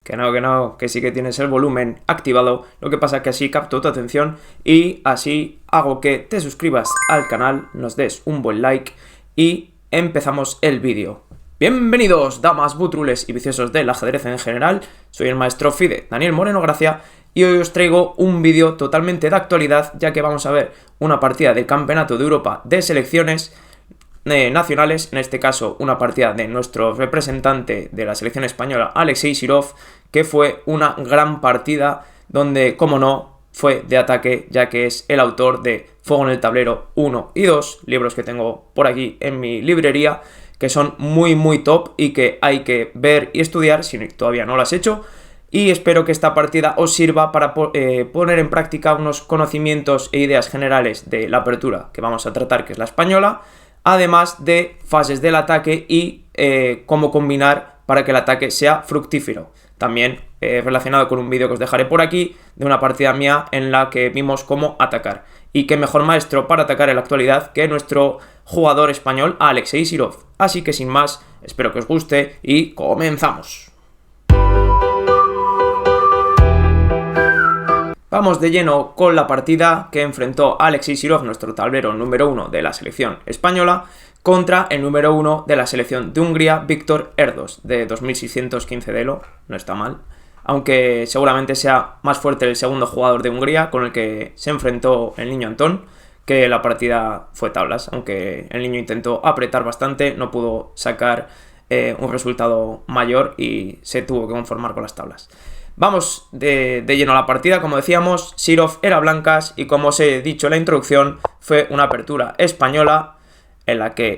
Que no, que sí que tienes el volumen activado. Lo que pasa es que así capto tu atención y así hago que te suscribas al canal, nos des un buen like y empezamos el vídeo. Bienvenidos, damas, butrules y viciosos del ajedrez en general. Soy el maestro FIDE, Daniel Moreno Gracia, y hoy os traigo un vídeo totalmente de actualidad, ya que vamos a ver una partida del Campeonato de Europa de selecciones nacionales, en este caso una partida de nuestro representante de la selección española, Alexei Sirov, que fue una gran partida donde, como no, fue de ataque, ya que es el autor de Fuego en el Tablero 1 y 2, libros que tengo por aquí en mi librería, que son muy top y que hay que ver y estudiar si todavía no lo has hecho. Y espero que esta partida os sirva para poner en práctica unos conocimientos e ideas generales de la apertura que vamos a tratar, que es la española, además de fases del ataque y cómo combinar para que el ataque sea fructífero. También relacionado con un vídeo que os dejaré por aquí de una partida mía en la que vimos cómo atacar. Y qué mejor maestro para atacar en la actualidad que nuestro jugador español Alexei Sirov. Así que sin más, espero que os guste y comenzamos. Vamos de lleno con la partida que enfrentó Alexei Sirov, nuestro tablero número 1 de la selección española, contra el número 1 de la selección de Hungría, Viktor Erdos, de 2615 de elo, no está mal, aunque seguramente sea más fuerte el segundo jugador de Hungría con el que se enfrentó el niño Antón, que la partida fue tablas, aunque el niño intentó apretar bastante, no pudo sacar un resultado mayor y se tuvo que conformar con las tablas. Vamos de lleno a la partida. Como decíamos, Sirov era blancas y, como os he dicho en la introducción, fue una apertura española en la que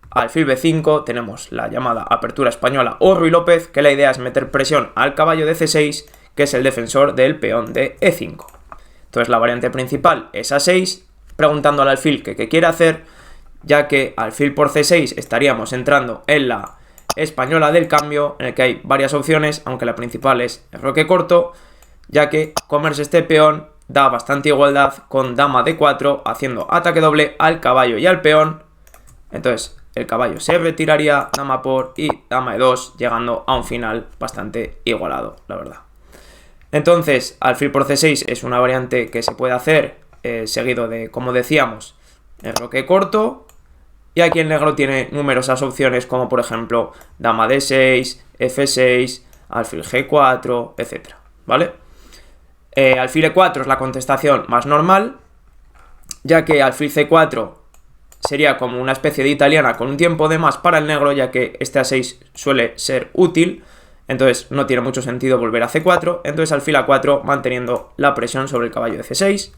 alfil b5 tenemos la llamada apertura española o Ruy López, que la idea es meter presión al caballo de c6, que es el defensor del peón de e5. Entonces la variante principal es a6, preguntando al alfil qué quiere hacer, ya que alfil por c6 estaríamos entrando en la española del cambio, en el que hay varias opciones, aunque la principal es enroque corto, ya que comerse este peón da bastante igualdad con dama d4, haciendo ataque doble al caballo y al peón. Entonces el caballo se retiraría, dama por y dama e2, llegando a un final bastante igualado, la verdad. Entonces alfil por c6 es una variante que se puede hacer seguido de, como decíamos, enroque corto. Y aquí el negro tiene numerosas opciones, como por ejemplo dama d6, f6, alfil g4, etc. ¿Vale? Alfil e4 es la contestación más normal, ya que alfil c4 sería como una especie de italiana con un tiempo de más para el negro, ya que este a6 suele ser útil, entonces no tiene mucho sentido volver a c4. Entonces alfil a4 manteniendo la presión sobre el caballo de c6,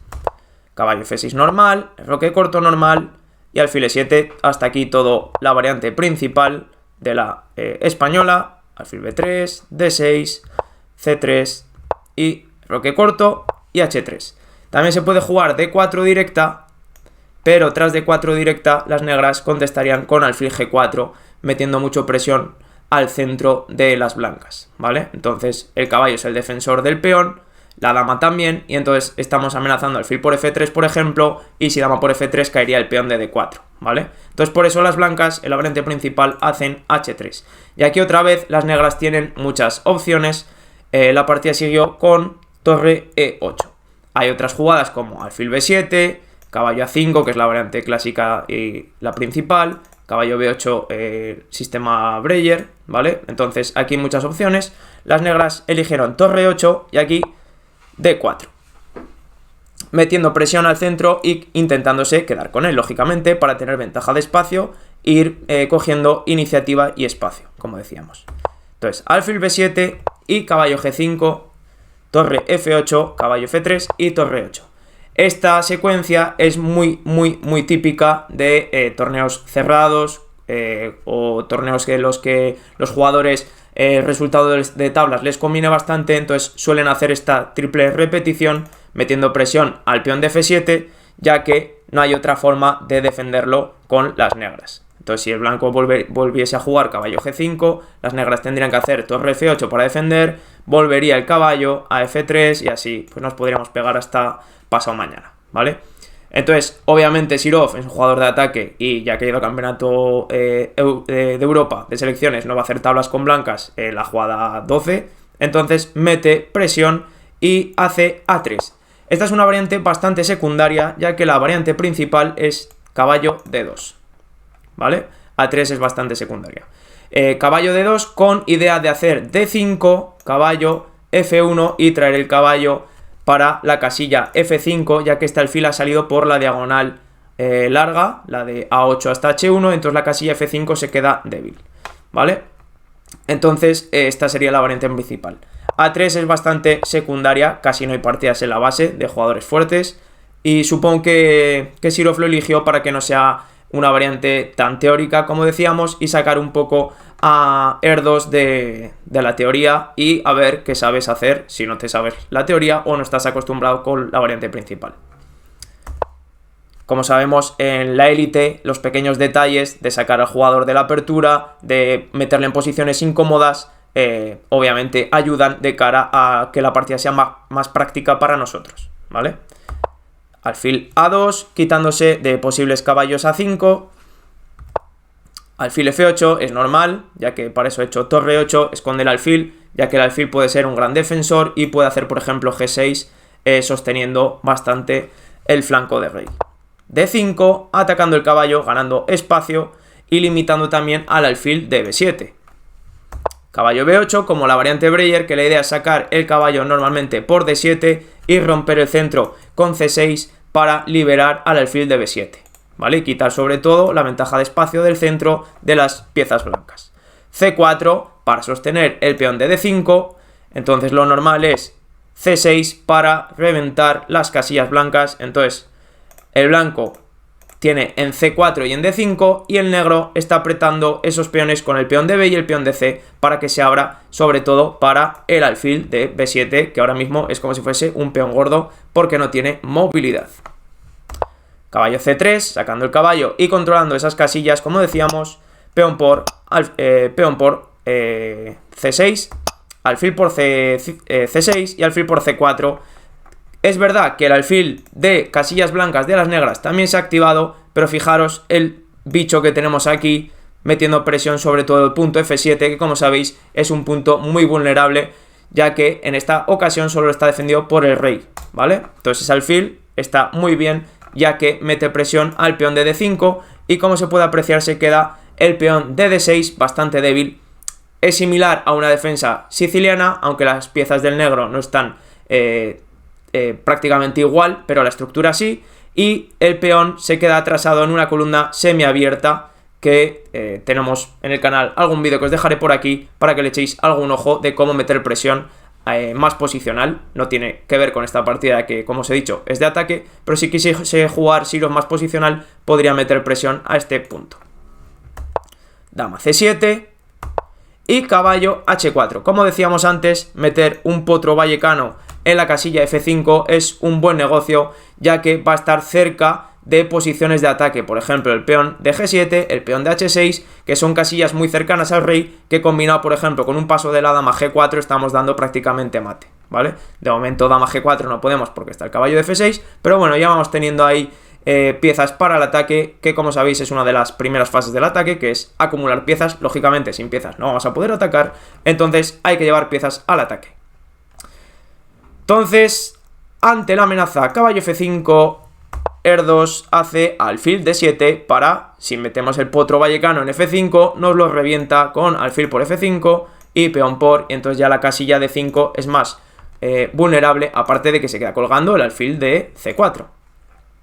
caballo f6 normal, enroque corto normal, y alfil e7, hasta aquí todo la variante principal de la española, alfil b3, d6, c3 y enroque corto y h3. También se puede jugar d4 directa, pero tras d4 directa las negras contestarían con alfil g4, metiendo mucho presión al centro de las blancas, ¿vale? Entonces el caballo es el defensor del peón, la dama también, y entonces estamos amenazando alfil por f3, por ejemplo, y si dama por f3 caería el peón de d4, ¿vale? Entonces por eso las blancas en la variante principal hacen h3. Y aquí otra vez las negras tienen muchas opciones. La partida siguió con torre e8. Hay otras jugadas como alfil b7, caballo a5, que es la variante clásica y la principal, caballo b8, sistema Breyer, ¿vale? Entonces aquí hay muchas opciones. Las negras eligieron torre 8 y aquí d4, metiendo presión al centro y intentándose quedar con él, lógicamente, para tener ventaja de espacio e ir cogiendo iniciativa y espacio, como decíamos. Entonces, alfil b7 y caballo g5, torre f8, caballo f3 y torre 8. Esta secuencia es muy típica de torneos cerrados o torneos en los que los jugadores el resultado de tablas les conviene bastante, entonces suelen hacer esta triple repetición metiendo presión al peón de f7, ya que no hay otra forma de defenderlo con las negras. Entonces si el blanco volviese a jugar caballo g5, las negras tendrían que hacer torre f8 para defender, volvería el caballo a f3 y así pues nos podríamos pegar hasta pasado mañana, ¿vale? Entonces, obviamente Sirov es un jugador de ataque y ya que ha ido al campeonato de Europa de selecciones no va a hacer tablas con blancas en la jugada 12, entonces mete presión y hace A3. Esta es una variante bastante secundaria, ya que la variante principal es caballo D2, ¿vale? A3 es bastante secundaria. Caballo D2 con idea de hacer D5, caballo F1 y traer el caballo para la casilla F5, ya que este alfil ha salido por la diagonal larga, la de A8 hasta H1, entonces la casilla F5 se queda débil, ¿vale? Entonces esta sería la variante principal. A3 es bastante secundaria, casi no hay partidas en la base de jugadores fuertes, y supongo que Sirov lo eligió para que no sea una variante tan teórica como decíamos y sacar un poco a Erdos de la teoría y a ver qué sabes hacer si no te sabes la teoría o no estás acostumbrado con la variante principal. Como sabemos, en la élite, los pequeños detalles de sacar al jugador de la apertura, de meterle en posiciones incómodas, obviamente ayudan de cara a que la partida sea más práctica para nosotros, ¿vale? Alfil A2, quitándose de posibles caballos A5. Alfil F8 es normal, ya que para eso he hecho torre 8, esconde el alfil, ya que el alfil puede ser un gran defensor y puede hacer, por ejemplo, G6, sosteniendo bastante el flanco de rey. D5, atacando el caballo, ganando espacio y limitando también al alfil de B7. Caballo B8, como la variante Breyer, que la idea es sacar el caballo normalmente por D7 y romper el centro con C6 para liberar al alfil de B7, ¿vale? Y quitar sobre todo la ventaja de espacio del centro de las piezas blancas. C4 para sostener el peón de D5, entonces lo normal es C6 para reventar las casillas blancas, entonces el blanco tiene en C4 y en D5 y el negro está apretando esos peones con el peón de B y el peón de C para que se abra sobre todo para el alfil de B7, que ahora mismo es como si fuese un peón gordo porque no tiene movilidad. Caballo C3, sacando el caballo y controlando esas casillas, como decíamos, peón por C6, alfil por C6 y alfil por C4. Es verdad que el alfil de casillas blancas de las negras también se ha activado, pero fijaros el bicho que tenemos aquí metiendo presión sobre todo el punto F7, que como sabéis es un punto muy vulnerable, ya que en esta ocasión solo está defendido por el rey, ¿vale? Entonces ese alfil está muy bien, ya que mete presión al peón de D5 y como se puede apreciar se queda el peón de D6 bastante débil. Es similar a una defensa siciliana, aunque las piezas del negro no están prácticamente igual, pero la estructura sí, y el peón se queda atrasado en una columna semiabierta que tenemos en el canal algún vídeo que os dejaré por aquí para que le echéis algún ojo de cómo meter presión más posicional. No tiene que ver con esta partida que, como os he dicho, es de ataque, pero si quisiese jugar Sirov más posicional podría meter presión a este punto. Dama C7 y caballo H4. Como decíamos antes, meter un potro vallecano en la casilla F5 es un buen negocio, ya que va a estar cerca de posiciones de ataque, por ejemplo el peón de G7, el peón de H6, que son casillas muy cercanas al rey, que combinado por ejemplo con un paso de la dama G4 estamos dando prácticamente mate, ¿vale? De momento dama G4 no podemos porque está el caballo de F6, pero bueno, ya vamos teniendo ahí piezas para el ataque, que como sabéis es una de las primeras fases del ataque, que es acumular piezas. Lógicamente sin piezas no vamos a poder atacar, entonces hay que llevar piezas al ataque. Entonces, ante la amenaza caballo F5, Erdos hace alfil D7 para, si metemos el potro vallecano en F5, nos lo revienta con alfil por F5 y peón por, y entonces ya la casilla de 5 es más vulnerable, aparte de que se queda colgando el alfil de C4.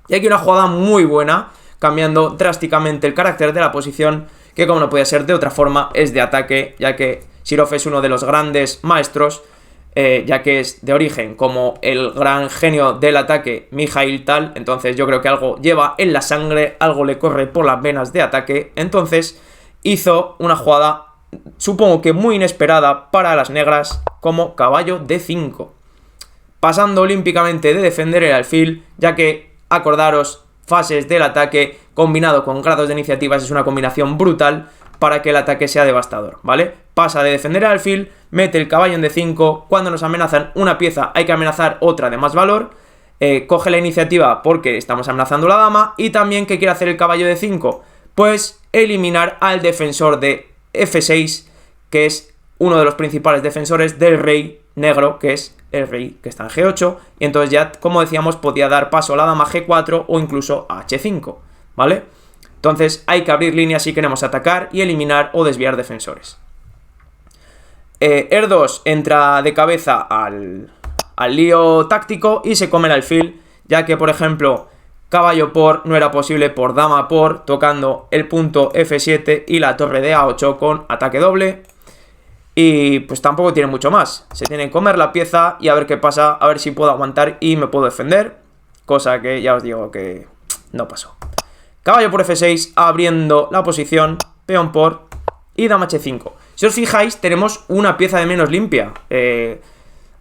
Y aquí una jugada muy buena, cambiando drásticamente el carácter de la posición, que como no podía ser de otra forma, es de ataque, ya que Sirov es uno de los grandes maestros, ya que es de origen como el gran genio del ataque Mikhail Tal, entonces yo creo que algo lleva en la sangre, algo le corre por las venas de ataque, entonces hizo una jugada, supongo que muy inesperada para las negras, como caballo D5, pasando olímpicamente de defender el alfil, ya que, acordaros, fases del ataque combinado con grados de iniciativas es una combinación brutal para que el ataque sea devastador, ¿vale? Pasa de defender el alfil, mete el caballo en D5, cuando nos amenazan una pieza hay que amenazar otra de más valor, coge la iniciativa porque estamos amenazando la dama, y también ¿qué quiere hacer el caballo de 5? Pues eliminar al defensor de F6, que es uno de los principales defensores del rey negro, que es el rey que está en G8, y entonces ya, como decíamos, podía dar paso a la dama G4 o incluso a H5, ¿vale? Entonces hay que abrir líneas si queremos atacar y eliminar o desviar defensores. Er2 entra de cabeza al lío táctico y se come el alfil, ya que, por ejemplo, caballo por no era posible por dama por, tocando el punto F7 y la torre de A8 con ataque doble. Y pues tampoco tiene mucho más. Se tiene que comer la pieza y a ver qué pasa, a ver si puedo aguantar y me puedo defender. Cosa que ya os digo que no pasó. Caballo por F6 abriendo la posición, peón por y dama H5. Si os fijáis, tenemos una pieza de menos limpia.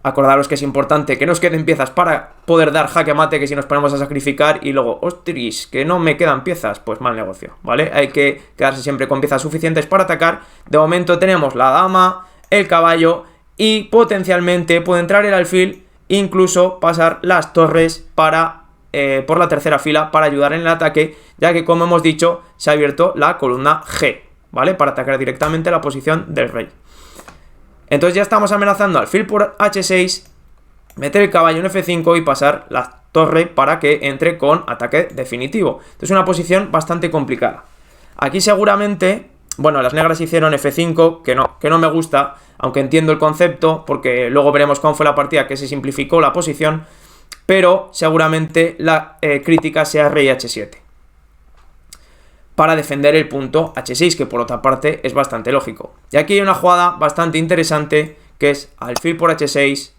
Acordaros que es importante que nos queden piezas para poder dar jaque mate, que si nos ponemos a sacrificar y luego, ostras, que no me quedan piezas, pues mal negocio, ¿vale? Hay que quedarse siempre con piezas suficientes para atacar. De momento tenemos la dama, el caballo y potencialmente puede entrar el alfil, incluso pasar las torres para por la tercera fila para ayudar en el ataque, ya que, como hemos dicho, se ha abierto la columna G, ¿vale? Para atacar directamente la posición del rey. Entonces ya estamos amenazando alfil por H6, meter el caballo en F5 y pasar la torre para que entre con ataque definitivo. Entonces es una posición bastante complicada. Aquí seguramente, bueno, las negras hicieron F5, que no me gusta, aunque entiendo el concepto, porque luego veremos cómo fue la partida, que se simplificó la posición, pero seguramente la crítica sea rey H7. Para defender el punto H6, que por otra parte es bastante lógico. Y aquí hay una jugada bastante interesante, que es alfil por H6,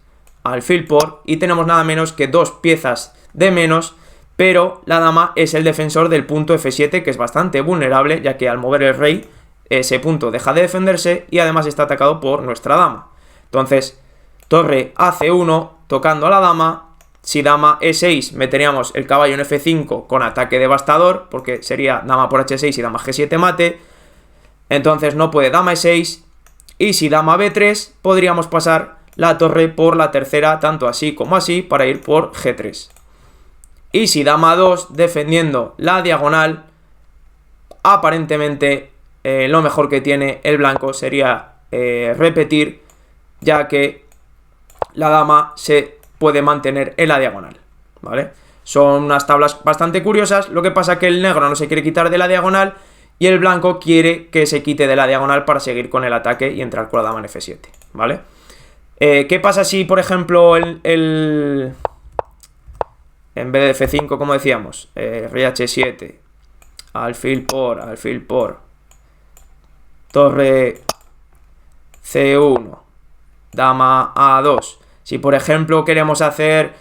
alfil por, y tenemos nada menos que dos piezas de menos, pero la dama es el defensor del punto F7, que es bastante vulnerable, ya que al mover el rey, ese punto deja de defenderse y además está atacado por nuestra dama. Entonces, torre a C1, tocando a la dama. Si dama E6 meteríamos el caballo en F5 con ataque devastador, porque sería dama por H6 y dama G7 mate. Entonces no puede dama E6. Y si dama B3 podríamos pasar la torre por la tercera, tanto así como así, para ir por G3. Y si dama 2 defendiendo la diagonal, aparentemente lo mejor que tiene el blanco sería repetir, ya que la dama se puede mantener en la diagonal, ¿vale? Son unas tablas bastante curiosas. Lo que pasa es que el negro no se quiere quitar de la diagonal y el blanco quiere que se quite de la diagonal para seguir con el ataque y entrar con la dama en F7, ¿vale? ¿Qué pasa si, por ejemplo, en vez de F5, como decíamos, rey H7, alfil por, torre C1, dama A2? Si, por ejemplo, queremos hacer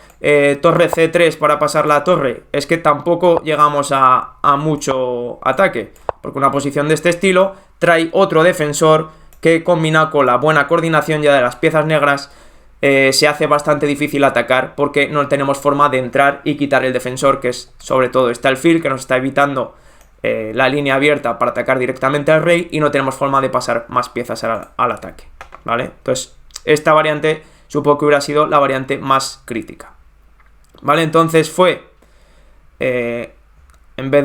torre C3 para pasar la torre, es que tampoco llegamos a mucho ataque, porque una posición de este estilo trae otro defensor que, combina con la buena coordinación ya de las piezas negras, se hace bastante difícil atacar, porque no tenemos forma de entrar y quitar el defensor, que es sobre todo este alfil, que nos está evitando la línea abierta para atacar directamente al rey, y no tenemos forma de pasar más piezas al ataque, ¿vale? Entonces, esta variante supongo que hubiera sido la variante más crítica, ¿vale? Entonces fue, en vez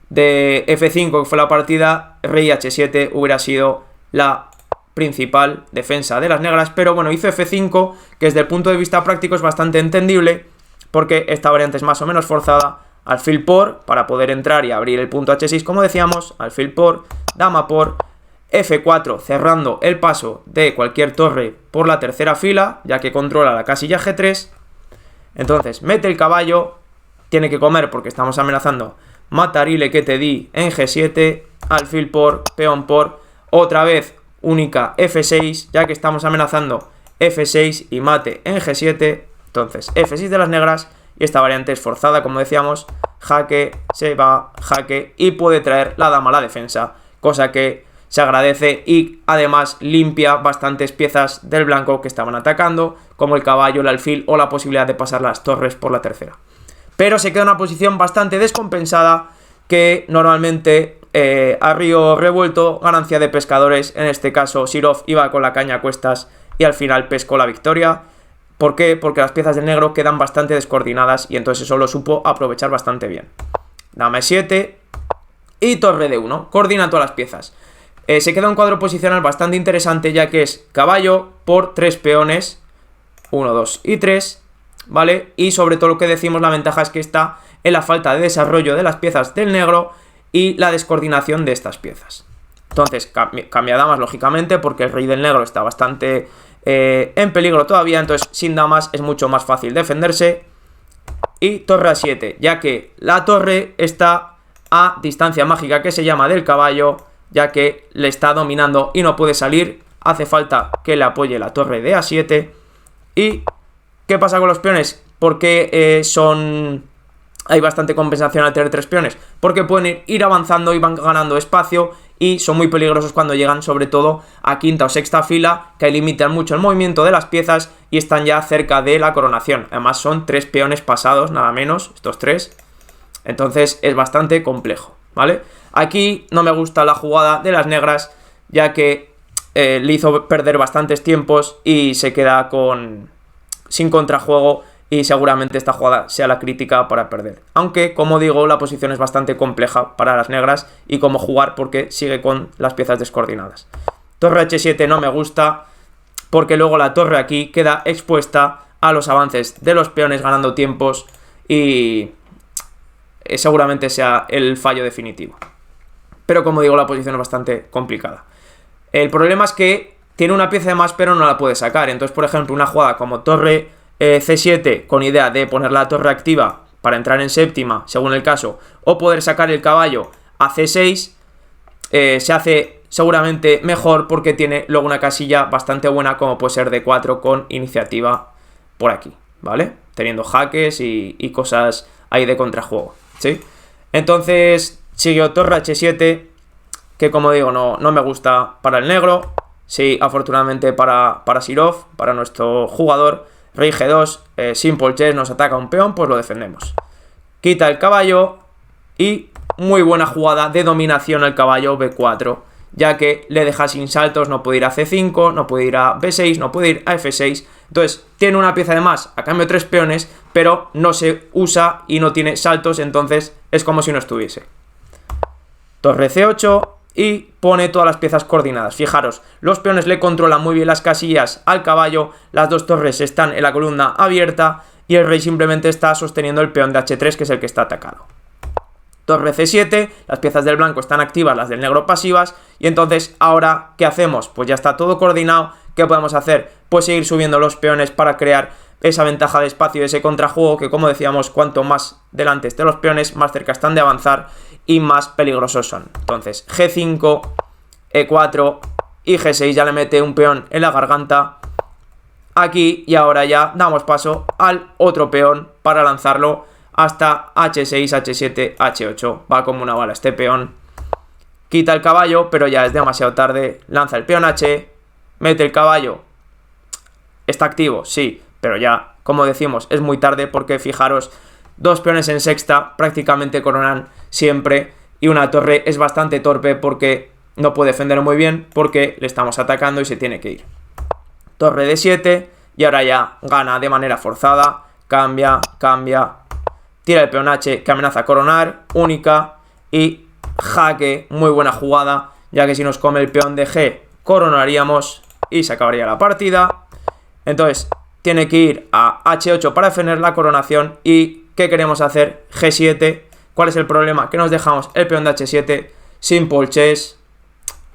de F5, que fue la partida, rey H7 hubiera sido la principal defensa de las negras, pero bueno, hizo F5, que desde el punto de vista práctico es bastante entendible, porque esta variante es más o menos forzada. Alfil por, para poder entrar y abrir el punto H6, como decíamos, alfil por, dama por, F4 cerrando el paso de cualquier torre por la tercera fila, ya que controla la casilla G3. Entonces mete el caballo, tiene que comer porque estamos amenazando matarile que te di en G7, alfil por, peón por, otra vez única F6, ya que estamos amenazando F6 y mate en G7. Entonces F6 de las negras, y esta variante es forzada, como decíamos, jaque, se va, jaque, y puede traer la dama a la defensa, cosa que se agradece y además limpia bastantes piezas del blanco que estaban atacando, como el caballo, el alfil o la posibilidad de pasar las torres por la tercera. Pero se queda una posición bastante descompensada, que normalmente a río revuelto, ganancia de pescadores. En este caso Sirov iba con la caña a cuestas y al final pescó la victoria. ¿Por qué? Porque las piezas del negro quedan bastante descoordinadas y entonces eso lo supo aprovechar bastante bien. Dama E7 y torre D1, coordina todas las piezas. Se queda un cuadro posicional bastante interesante, ya que es caballo por 3 peones, 1, 2 y 3, ¿vale? Y sobre todo lo que decimos, la ventaja es que está en la falta de desarrollo de las piezas del negro y la descoordinación de estas piezas. Entonces cambia damas, lógicamente, porque el rey del negro está bastante en peligro todavía, entonces sin damas es mucho más fácil defenderse. Y torre a 7, ya que la torre está a distancia mágica, que se llama del caballo, ya que le está dominando y no puede salir. Hace falta que le apoye la torre de A7. ¿Y qué pasa con los peones? Porque hay bastante compensación al tener 3 peones, porque pueden ir avanzando y van ganando espacio, y son muy peligrosos cuando llegan sobre todo a quinta o sexta fila, que limitan mucho el movimiento de las piezas y están ya cerca de la coronación. Además son 3 peones pasados, nada menos, estos 3. Entonces es bastante complejo, ¿vale? Aquí no me gusta la jugada de las negras, ya que le hizo perder bastantes tiempos y se queda sin contrajuego, y seguramente esta jugada sea la crítica para perder. Aunque, como digo, la posición es bastante compleja para las negras y cómo jugar, porque sigue con las piezas descoordinadas. Torre H7 no me gusta, porque luego la torre aquí queda expuesta a los avances de los peones ganando tiempos, y seguramente sea el fallo definitivo. Pero como digo, la posición es bastante complicada. El problema es que tiene una pieza de más pero no la puede sacar. Entonces, por ejemplo, una jugada como torre C7 con idea de poner la torre activa para entrar en séptima, según el caso, o poder sacar el caballo a C6, se hace seguramente mejor, porque tiene luego una casilla bastante buena, como puede ser D4 con iniciativa por aquí, ¿vale? Teniendo jaques y cosas ahí de contrajuego, ¿sí? Entonces siguió torre H7, que como digo no me gusta para el negro. Sí, afortunadamente para Sirov, para nuestro jugador. Rey G2, Simple Chess nos ataca un peón, pues lo defendemos. Quita el caballo y muy buena jugada de dominación al caballo B4, ya que le deja sin saltos, no puede ir a C5, no puede ir a B6, no puede ir a F6. Entonces tiene una pieza de más a cambio de 3 peones, pero no se usa y no tiene saltos, entonces es como si no estuviese. Torre C8 y pone todas las piezas coordinadas. Fijaros, los peones le controlan muy bien las casillas al caballo, las 2 torres están en la columna abierta y el rey simplemente está sosteniendo el peón de H3, que es el que está atacado. Torre C7, las piezas del blanco están activas, las del negro pasivas, y entonces ahora, ¿qué hacemos? Pues ya está todo coordinado. ¿Qué podemos hacer? Pues seguir subiendo los peones para crear esa ventaja de espacio, ese contrajuego, que como decíamos, cuanto más delante estén los peones, más cerca están de avanzar y más peligrosos son. Entonces G5, E4 y G6 ya le mete un peón en la garganta aquí, y ahora ya damos paso al otro peón para lanzarlo hasta H6, H7, H8. Va como una bala este peón. Quita el caballo, pero ya es demasiado tarde. Lanza el peón H, mete el caballo. ¿Está activo? Sí, pero ya, como decimos, es muy tarde, porque fijaros, 2 peones en sexta prácticamente coronan siempre, y una torre es bastante torpe porque no puede defender muy bien, porque le estamos atacando y se tiene que ir. Torre D7, y ahora ya gana de manera forzada. Cambia, tira el peón H, que amenaza a coronar, única, y jaque. Muy buena jugada, ya que si nos come el peón de G, coronaríamos y se acabaría la partida. Entonces tiene que ir a H8 para defender la coronación. ¿Y qué queremos hacer? G7. ¿Cuál es el problema? Que nos dejamos el peón de H7. Simple Chess.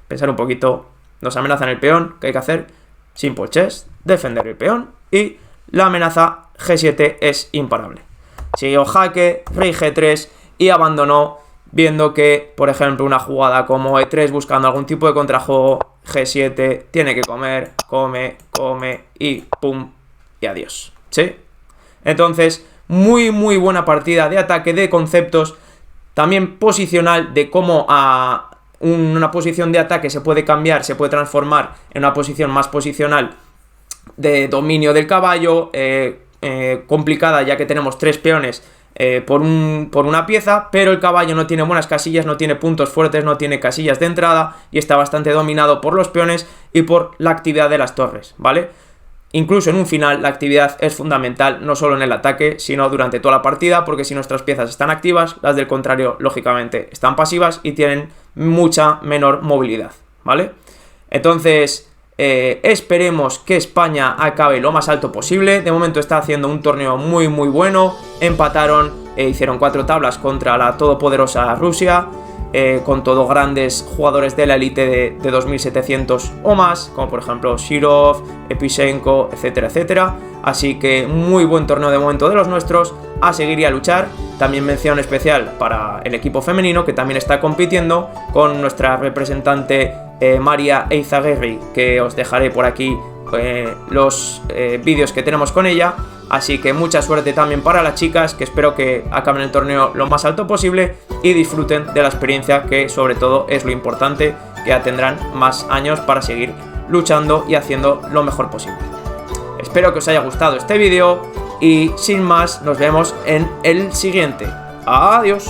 Pensar un poquito. Nos amenazan el peón. ¿Qué hay que hacer? Simple Chess. Defender el peón. Y la amenaza G7 es imparable. Siguió jaque, rey G3 y abandonó, viendo que, por ejemplo, una jugada como E3 buscando algún tipo de contrajuego, G7 tiene que comer, come y pum, y adiós, ¿sí? Entonces, muy buena partida de ataque, de conceptos, también posicional, de cómo a una posición de ataque se puede cambiar, se puede transformar en una posición más posicional de dominio del caballo, complicada, ya que tenemos 3 peones por una pieza, pero el caballo no tiene buenas casillas, no tiene puntos fuertes, no tiene casillas de entrada, y está bastante dominado por los peones y por la actividad de las torres, ¿vale? Incluso en un final la actividad es fundamental, no solo en el ataque, sino durante toda la partida, porque si nuestras piezas están activas, las del contrario lógicamente están pasivas y tienen mucha menor movilidad, ¿vale? Entonces, esperemos que España acabe lo más alto posible. De momento está haciendo un torneo muy muy bueno. Empataron, hicieron 4 tablas contra la todopoderosa Rusia, con todos grandes jugadores de la élite de 2700 o más, como por ejemplo Shirov, Episenko, etcétera, etcétera. Así que muy buen torneo de momento de los nuestros, a seguir y a luchar. También mención especial para el equipo femenino, que también está compitiendo con nuestra representante María Eizaguirre, que os dejaré por aquí los vídeos que tenemos con ella. Así que mucha suerte también para las chicas, que espero que acaben el torneo lo más alto posible y disfruten de la experiencia, que sobre todo es lo importante, que ya tendrán más años para seguir luchando y haciendo lo mejor posible. Espero que os haya gustado este vídeo y sin más nos vemos en el siguiente. Adiós.